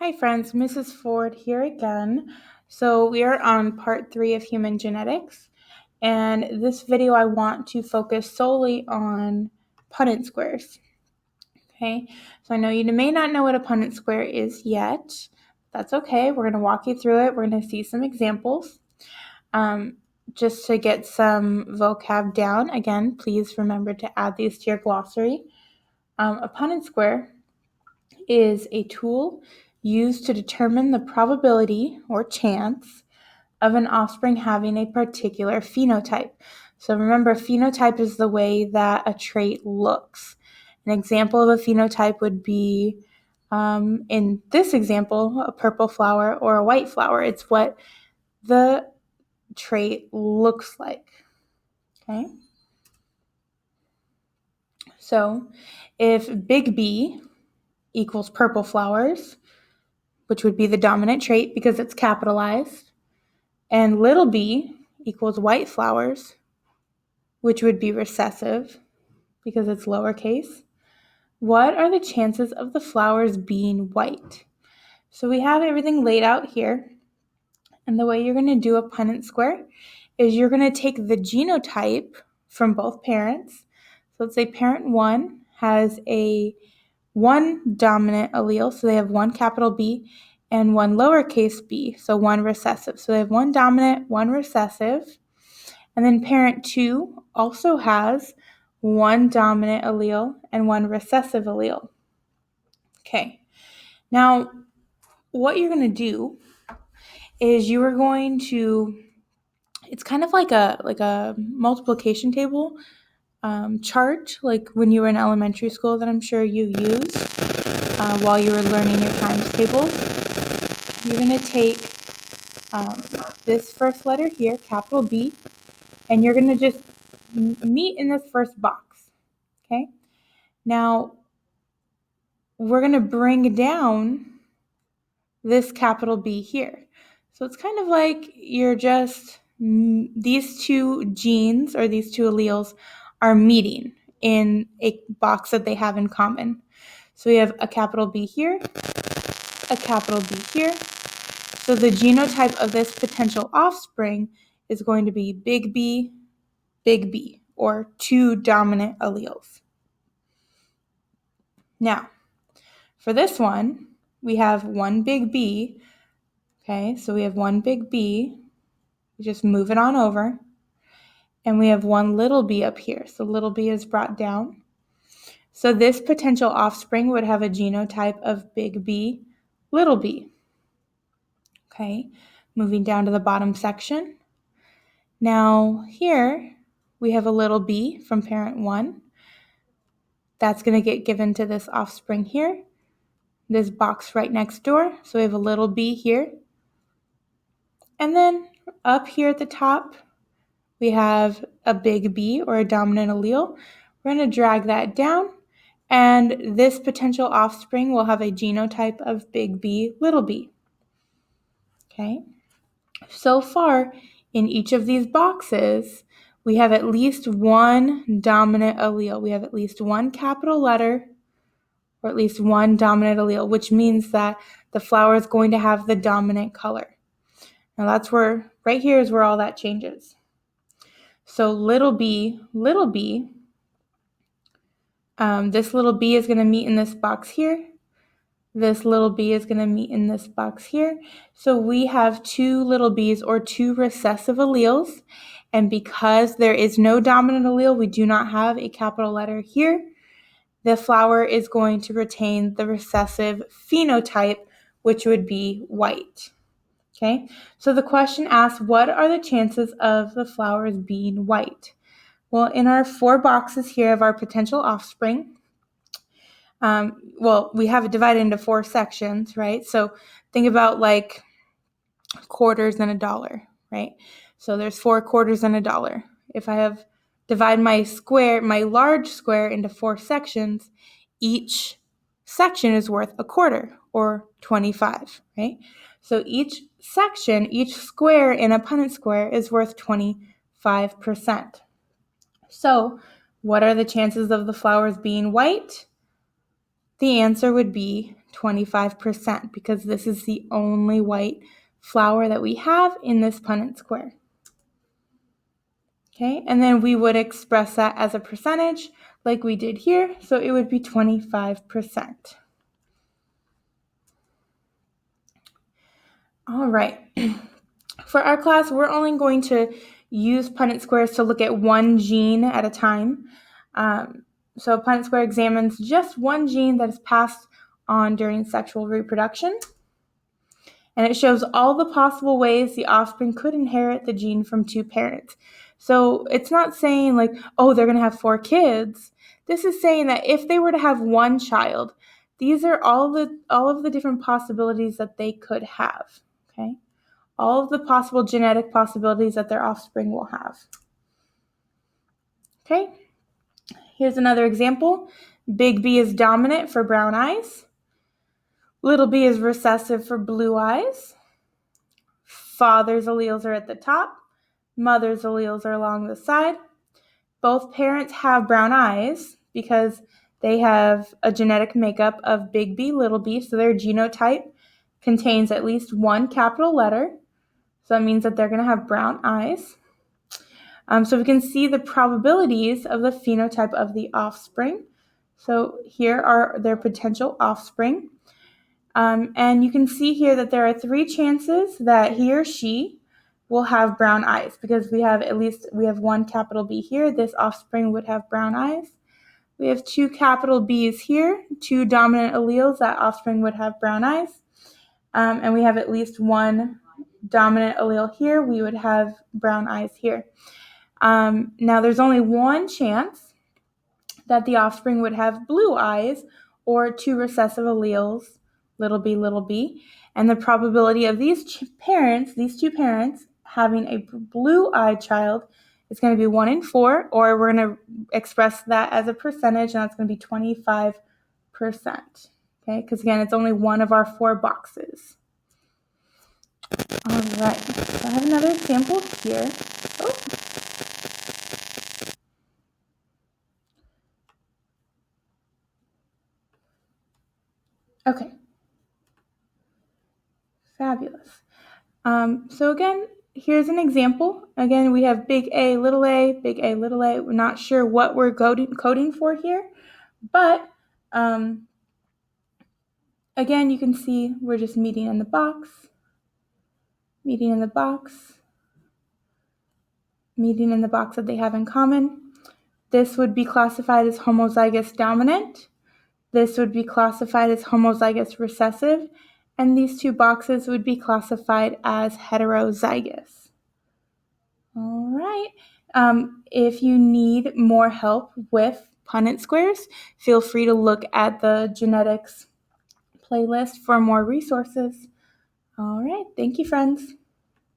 Hi friends, Mrs. Ford here again. So we are on part 3 of human genetics, and this video I want to focus solely on Punnett squares. Okay, so I know you may not know what a Punnett square is yet. That's okay, we're going to walk you through it. We're going to see some examples. Just to get some vocab down, again, please remember to add these to your glossary. A Punnett square is a tool used to determine the probability or chance of an offspring having a particular phenotype. So remember, phenotype is the way that a trait looks. An example of a phenotype would be, in this example, a purple flower or a white flower. It's what the trait looks like. Okay? So if big B equals purple flowers, which would be the dominant trait because it's capitalized, and little b equals white flowers, which would be recessive because it's lowercase. What are the chances of the flowers being white? So we have everything laid out here, and the way you're going to do a Punnett square is you're going to take the genotype from both parents. So let's say parent 1 has a one dominant allele, so they have one capital B, and one lowercase b, so one recessive. So they have one dominant, one recessive. And then parent 2 also has one dominant allele and one recessive allele. Okay, now what you're going to do is you are going to, it's kind of like a multiplication table chart, like when you were in elementary school that I'm sure you used while you were learning your times tables. You're going to take this first letter here, capital B, and you're going to just meet in this first box. Okay? Now, we're going to bring down this capital B here. So it's kind of like you're just, these two genes or these two alleles are meeting in a box that they have in common. So we have a capital B here, a capital B here. So the genotype of this potential offspring is going to be big B, or two dominant alleles. Now, for this one, we have one big B. Okay, so we have one big B. We just move it on over. And we have one little b up here. So little b is brought down. So this potential offspring would have a genotype of big B, little b. Okay, moving down to the bottom section. Now here we have a little b from parent 1. That's going to get given to this offspring here. This box right next door. So we have a little b here. And then up here at the top, we have a big B or a dominant allele. We're going to drag that down, and this potential offspring will have a genotype of big B, little b. Okay. So far, in each of these boxes, we have at least one dominant allele. We have at least one capital letter or at least one dominant allele, which means that the flower is going to have the dominant color. Now that's where, right here is where all that changes. So little b, this little b is going to meet in this box here. This little b is going to meet in this box here. So we have two little b's or two recessive alleles. And because there is no dominant allele, we do not have a capital letter here. The flower is going to retain the recessive phenotype, which would be white. Okay, so the question asks, what are the chances of the flowers being white? Well, in our 4 boxes here of our potential offspring, we have it divided into 4 sections, right? So think about like quarters and a dollar, right? So there's 4 quarters and a dollar. If I divide my large square into 4 sections, each section is worth a quarter or 25, right? So each section, each square in a Punnett square is worth 25%. So what are the chances of the flowers being white? The answer would be 25% because this is the only white flower that we have in this Punnett square. Okay, and then we would express that as a percentage like we did here, so it would be 25%. All right. For our class, we're only going to use Punnett squares to look at one gene at a time. So Punnett square examines just one gene that is passed on during sexual reproduction. And it shows all the possible ways the offspring could inherit the gene from two parents. So it's not saying like, oh, they're going to have 4 kids. This is saying that if they were to have one child, these are all of the different possibilities that they could have. Okay, all of the possible genetic possibilities that their offspring will have. Okay, here's another example. Big B is dominant for brown eyes. Little b is recessive for blue eyes. Father's alleles are at the top. Mother's alleles are along the side. Both parents have brown eyes because they have a genetic makeup of big B, little b, so their genotype contains at least one capital letter. So that means that they're going to have brown eyes. So we can see the probabilities of the phenotype of the offspring. So here are their potential offspring. And you can see here that there are 3 chances that he or she will have brown eyes because we have one capital B here. This offspring would have brown eyes. We have 2 capital B's here, 2 dominant alleles, that offspring would have brown eyes. And we have at least 1 dominant allele here, we would have brown eyes here. Now there's only 1 chance that the offspring would have blue eyes or 2 recessive alleles, little b, and the probability of these two parents having a blue-eyed child is going to be 1 in 4, or we're going to express that as a percentage, and that's going to be 25%. Okay, because again, it's only one of our 4 boxes. All right, so I have another example here. Oh. Okay. Fabulous. So again, here's an example. Again, we have big A, little a, big A, little a. We're not sure what we're coding for here, but again, you can see we're just meeting in the box, meeting in the box that they have in common. This would be classified as homozygous dominant. This would be classified as homozygous recessive, and these 2 boxes would be classified as heterozygous. All right. If you need more help with Punnett squares, feel free to look at the genetics playlist for more resources. All right. Thank you, friends.